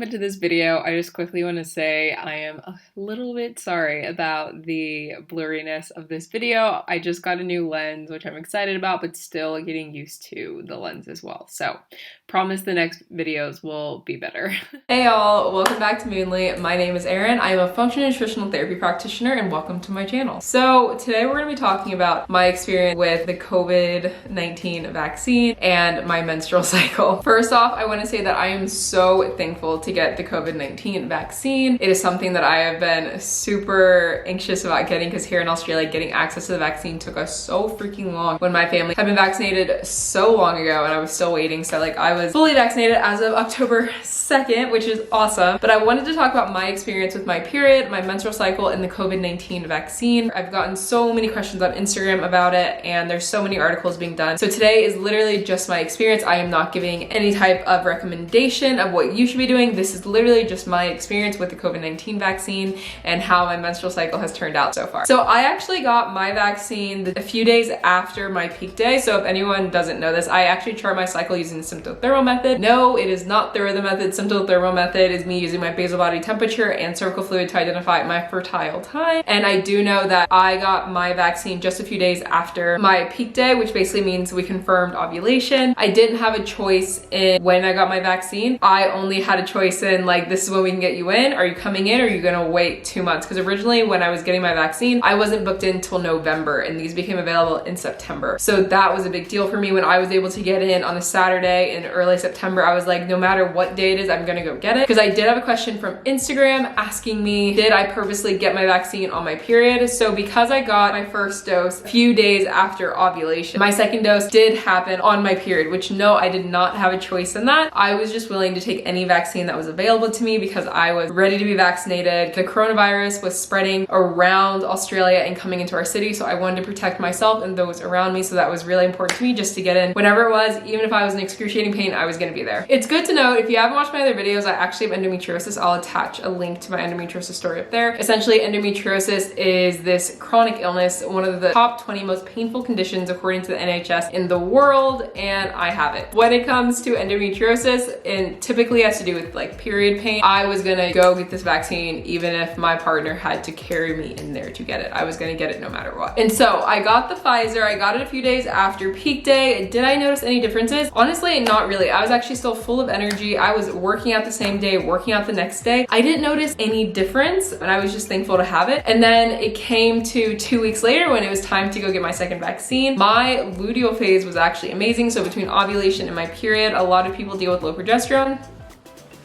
jump into this video, I just quickly want to say I am a little bit sorry about the blurriness of this video. I just got a new lens, which I'm excited about, but still getting used to the lens as well. So, promise the next videos will be better. Hey y'all, welcome back to Moonli. My name is Arin. I am a functional nutritional therapy practitioner and welcome to my channel. So today we're going to be talking about my experience with the COVID-19 vaccine and my menstrual cycle. First off, I want to say that I am so thankful to get the COVID-19 vaccine. It is something that I have been super anxious about getting because here in Australia, getting access to the vaccine took us so freaking long when my family had been vaccinated so long ago and I was still waiting. So like I was fully vaccinated as of October 2nd, which is awesome. But I wanted to talk about my experience with my period, my menstrual cycle, and the COVID-19 vaccine. I've gotten so many questions on Instagram about it and there's so many articles being done. So today is literally just my experience. I am not giving any type of recommendation of what you should be doing. This is literally just my experience with the COVID-19 vaccine and how my menstrual cycle has turned out so far. So I actually got my vaccine a few days after my peak day. So if anyone doesn't know this, I actually chart my cycle using the symptothermal method. No, it is not the method. Symptothermal method is me using my basal body temperature and cervical fluid to identify my fertile time. And I do know that I got my vaccine just a few days after my peak day, which basically means we confirmed ovulation. I didn't have a choice in when I got my vaccine. I only had a choice in like, this is when we can get you in. Are you coming in or are you gonna wait 2 months? Because originally when I was getting my vaccine, I wasn't booked in until November and these became available in September. So that was a big deal for me. When I was able to get in on a Saturday in early September, I was like, no matter what day it is, I'm gonna go get it. Because I did have a question from Instagram asking me, did I purposely get my vaccine on my period? So because I got my first dose a few days after ovulation, my second dose did happen on my period, which no, I did not have a choice in that. I was just willing to take any vaccine that was available to me because I was ready to be vaccinated. The coronavirus was spreading around Australia and coming into our city, so I wanted to protect myself and those around me, so that was really important to me just to get in whenever it was. Even if I was in excruciating pain, I was gonna be there. It's good to know, if you haven't watched my other videos, I actually have endometriosis. I'll attach a link to my endometriosis story up there. Essentially, endometriosis is this chronic illness, one of the top 20 most painful conditions according to the NHS in the world, and I have it. When it comes to endometriosis, and typically has to do with like period pain, I was gonna go get this vaccine even if my partner had to carry me in there to get it. I was gonna get it no matter what. And so I got the Pfizer. I got it a few days after peak day. Did I notice any differences? Honestly, not really. I was actually still full of energy. I was working out the same day, working out the next day. I didn't notice any difference and I was just thankful to have it. And then it came to 2 weeks later when it was time to go get my second vaccine. My luteal phase was actually amazing. So between ovulation and my period, a lot of people deal with low progesterone.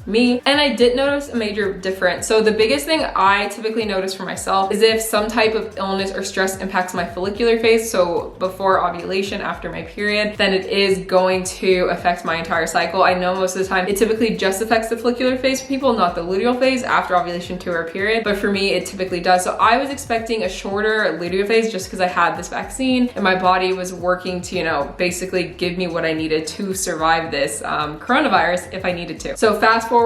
Me. And I did notice a major difference. So the biggest thing I typically notice for myself is if some type of illness or stress impacts my follicular phase, so before ovulation, after my period, then it is going to affect my entire cycle. I know most of the time it typically just affects the follicular phase for people, not the luteal phase after ovulation to our period, but for me it typically does. So I was expecting a shorter luteal phase just because I had this vaccine and my body was working to, you know, basically give me what I needed to survive this coronavirus if I needed to. So fast forward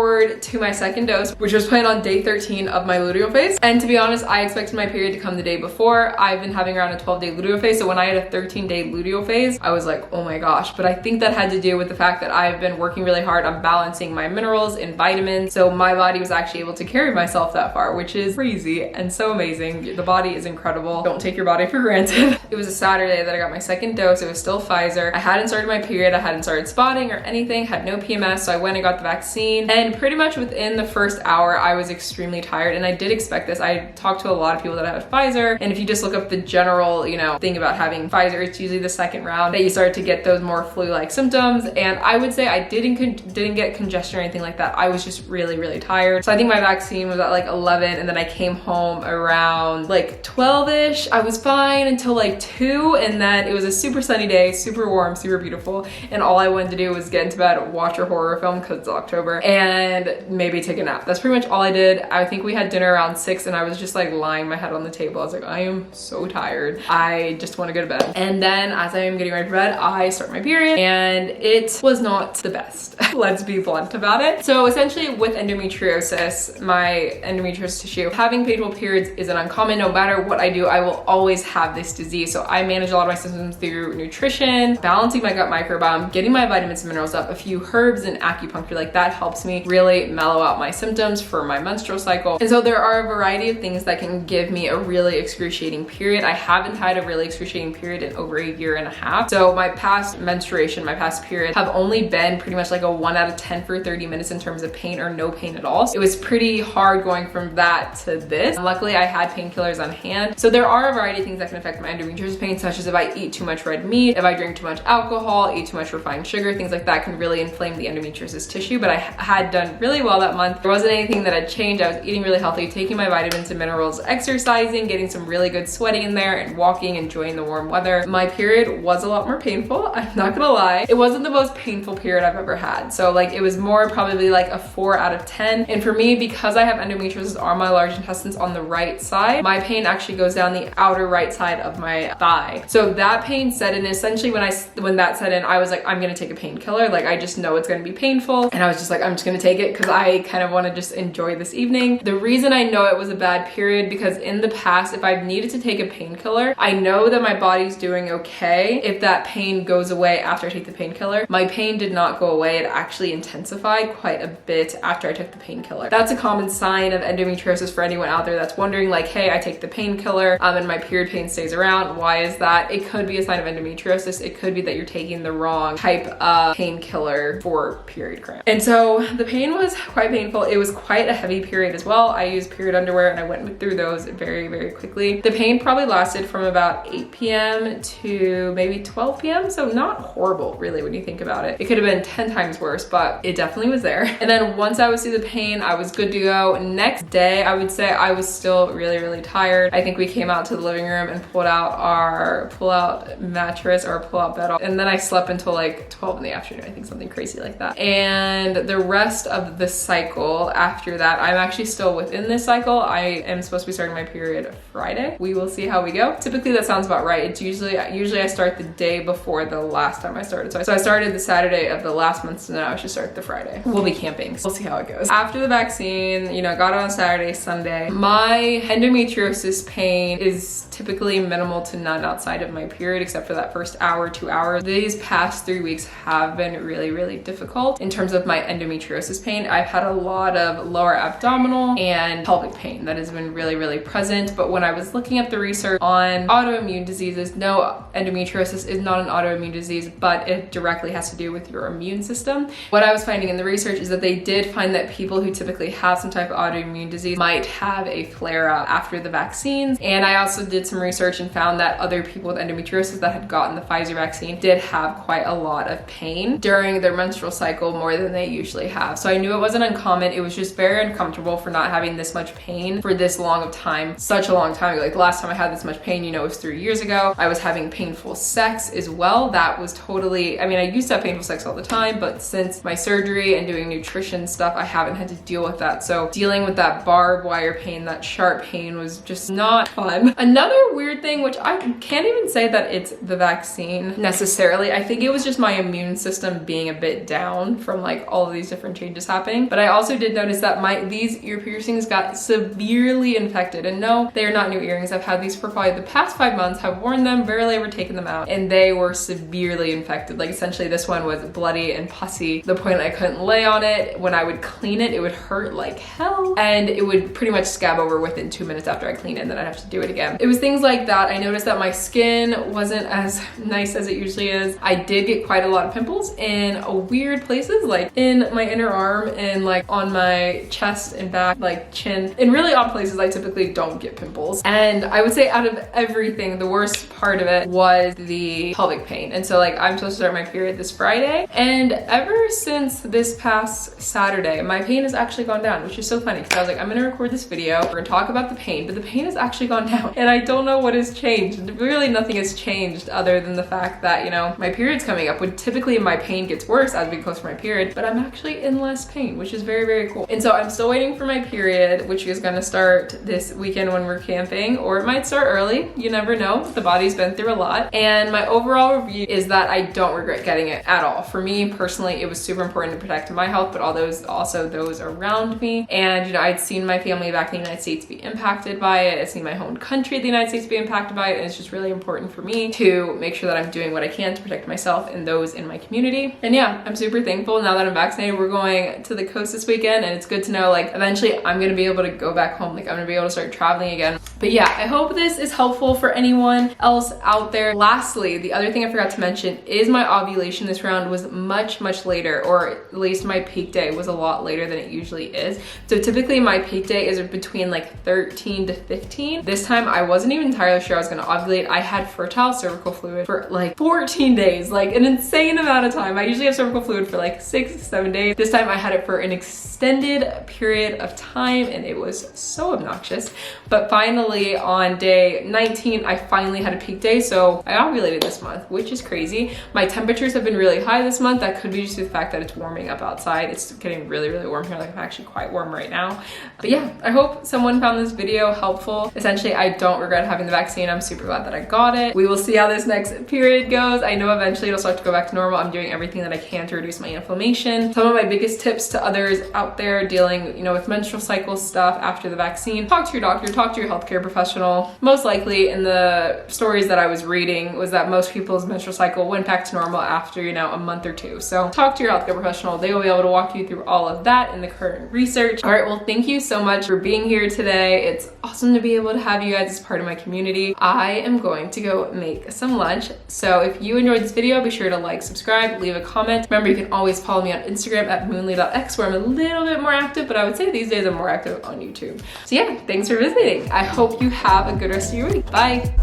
to my second dose, which was planned on day 13 of my luteal phase. And to be honest, I expected my period to come the day before. I've been having around a 12-day luteal phase. So when I had a 13-day luteal phase, I was like, oh my gosh. But I think that had to do with the fact that I've been working really hard on balancing my minerals and vitamins. So my body was actually able to carry myself that far, which is crazy and so amazing. The body is incredible. Don't take your body for granted. It was a Saturday that I got my second dose. It was still Pfizer. I hadn't started my period. I hadn't started spotting or anything, had no PMS. So I went and got the vaccine. And pretty much within the first hour, I was extremely tired and I did expect this. I talked to a lot of people that had Pfizer, and if you just look up the general, you know, thing about having Pfizer, it's usually the second round that you start to get those more flu-like symptoms. And I would say I didn't get congestion or anything like that. I was just really, really tired. So I think my vaccine was at like 11 and then I came home around like 12-ish. I was fine until like 2, and then it was a super sunny day, super warm, super beautiful. And all I wanted to do was get into bed, watch a horror film because it's October, and maybe take a nap. That's pretty much all I did. I think we had dinner around 6 and I was just like lying my head on the table. I was like, I am so tired. I just want to go to bed. And then as I am getting ready for bed, I start my period and it was not the best. Let's be blunt about it. So essentially with endometriosis, my endometriosis tissue, having painful periods isn't uncommon. No matter what I do, I will always have this disease. So I manage a lot of my symptoms through nutrition, balancing my gut microbiome, getting my vitamins and minerals up, a few herbs and acupuncture, like that helps me me really mellow out my symptoms for my menstrual cycle. And so there are a variety of things that can give me a really excruciating period. I haven't had a really excruciating period in over a year and a half. So my past menstruation, my past period have only been pretty much like a 1 out of 10 for 30 minutes in terms of pain or no pain at all. So it was pretty hard going from that to this. Luckily, I had painkillers on hand. So there are a variety of things that can affect my endometriosis pain, such as if I eat too much red meat, if I drink too much alcohol, eat too much refined sugar, things like that can really inflame the endometriosis tissue. But I had done really well that month. There wasn't anything that had changed. I was eating really healthy, taking my vitamins and minerals, exercising, getting some really good sweating in there, and walking, enjoying the warm weather. My period was a lot more painful. I'm not gonna lie. It wasn't the most painful period I've ever had. So like it was more probably like a 4 out of 10. And for me, because I have endometriosis on my large intestines on the right side, my pain actually goes down the outer right side of my thigh. So that pain set in. Essentially when that set in, I was like, I'm gonna take a painkiller. Like I just know it's gonna be painful. And I was just like, I'm just gonna take it because I kind of want to just enjoy this evening. The reason I know it was a bad period, because in the past, if I've needed to take a painkiller, I know that my body's doing okay if that pain goes away after I take the painkiller. My pain did not go away. It actually intensified quite a bit after I took the painkiller. That's a common sign of endometriosis for anyone out there that's wondering like, hey, I take the painkiller and my period pain stays around. Why is that? It could be a sign of endometriosis. It could be that you're taking the wrong type of painkiller for period cramp. And so the pain was quite painful. It was quite a heavy period as well. I used period underwear and I went through those very, very quickly. The pain probably lasted from about 8 p.m. to maybe 12 p.m. So not horrible really when you think about it. It could have been 10 times worse, but it definitely was there. And then once I was through the pain, I was good to go. Next day, I would say I was still really, really tired. I think we came out to the living room and pulled out our pull-out mattress or pull-out bed. And then I slept until like 12 in the afternoon. I think something crazy like that. And the rest of the cycle after that, I'm actually still within this cycle. I am supposed to be starting my period Friday. We will see how we go. Typically that sounds about right. It's usually I start the day before the last time I started. So I started the Saturday of the last month, so now I should start the Friday. We'll be camping, so we'll see how it goes. After the vaccine, you know, got on Saturday, Sunday. My endometriosis pain is typically minimal to none outside of my period, except for that first hour, 2 hours. These past 3 weeks have been really, really difficult in terms of my endometriosis pain. I've had a lot of lower abdominal and pelvic pain that has been really, really present. But when I was looking at the research on autoimmune diseases, no, endometriosis is not an autoimmune disease, but it directly has to do with your immune system. What I was finding in the research is that they did find that people who typically have some type of autoimmune disease might have a flare-up after the vaccines. And I also did some research and found that other people with endometriosis that had gotten the Pfizer vaccine did have quite a lot of pain during their menstrual cycle, more than they usually have. So I knew it wasn't uncommon. It was just very uncomfortable for not having this much pain for this long of time, such a long time ago. Like the last time I had this much pain, you know, was 3 years ago. I was having painful sex as well. That was totally, I mean, I used to have painful sex all the time, but since my surgery and doing nutrition stuff, I haven't had to deal with that. So dealing with that barbed wire pain, that sharp pain was just not fun. Another weird thing, which I can't even say that it's the vaccine necessarily. I think it was just my immune system being a bit down from like all of these different changes happening. But I also did notice that these ear piercings got severely infected. And no, they are not new earrings. I've had these for probably the past 5 months, have worn them, barely ever taken them out, and they were severely infected. Like essentially this one was bloody and pussy, the point I couldn't lay on it. When I would clean it, it would hurt like hell, and it would pretty much scab over within 2 minutes after I clean it, and then I'd have to do it again. It was things like that. I noticed that my skin wasn't as nice as it usually is. I did get quite a lot of pimples in weird places, like in my inner arm and like on my chest and back, like chin. In really odd places, I typically don't get pimples. And I would say out of everything, the worst part of it was the pelvic pain. And so like I'm supposed to start my period this Friday, and ever since this past Saturday, my pain has actually gone down, which is so funny because I was like, I'm gonna record this video, we're gonna talk about the pain, but the pain has actually gone down. And I don't know what has changed. Really nothing has changed other than the fact that, you know, my period's coming up, when typically my pain gets worse as we get close to my period, but I'm actually in less pain, which is very, very cool. And so I'm still waiting for my period, which is gonna start this weekend when we're camping, or it might start early. You never know. The body's been through a lot. And my overall review is that I don't regret getting it at all. For me personally, it was super important to protect my health, but also those around me. And, you know, I'd seen my family back in the United States be impacted by it. I'd seen my home country, the United States, be impacted by it. And it's just really important for me to make sure that I'm doing what I can to protect myself and those in my community. And yeah, I'm super thankful now that I'm vaccinated. We're going going to the coast this weekend, and it's good to know like eventually I'm gonna be able to go back home. Like I'm gonna be able to start traveling again. But yeah, I hope this is helpful for anyone else out there. Lastly, the other thing I forgot to mention is my ovulation this round was much later, or at least my peak day was a lot later than it usually is. So typically my peak day is between like 13 to 15. This time I wasn't even entirely sure I was gonna ovulate. I had fertile cervical fluid for like 14 days, like an insane amount of time. I usually have cervical fluid for like 6-7 days. This time I had it for an extended period of time, and it was so obnoxious. But finally on day 19, I finally had a peak day. So I ovulated this month, which is crazy. My temperatures have been really high this month. That could be just the fact that it's warming up outside. It's getting really warm here. Like I'm actually quite warm right now. But yeah, I hope someone found this video helpful. Essentially, I don't regret having the vaccine. I'm super glad that I got it. We will see how this next period goes. I know eventually it'll start to go back to normal. I'm doing everything that I can to reduce my inflammation. Some of my biggest tips to others out there dealing, you know, with menstrual cycle stuff after the vaccine: talk to your doctor, talk to your healthcare professional. Most likely in the stories that I was reading was that most people's menstrual cycle went back to normal after, you know, a month or two. So talk to your healthcare professional. They will be able to walk you through all of that in the current research. All right, well, thank you so much for being here today. It's awesome to be able to have you guys as part of my community. I am going to go make some lunch. So if you enjoyed this video, be sure to like, subscribe, leave a comment. Remember, you can always follow me on Instagram at moonli.x, where I'm a little bit more active, but I would say these days I'm more active on YouTube. So yeah, thanks for visiting. I hope you have a good rest of your week. Bye.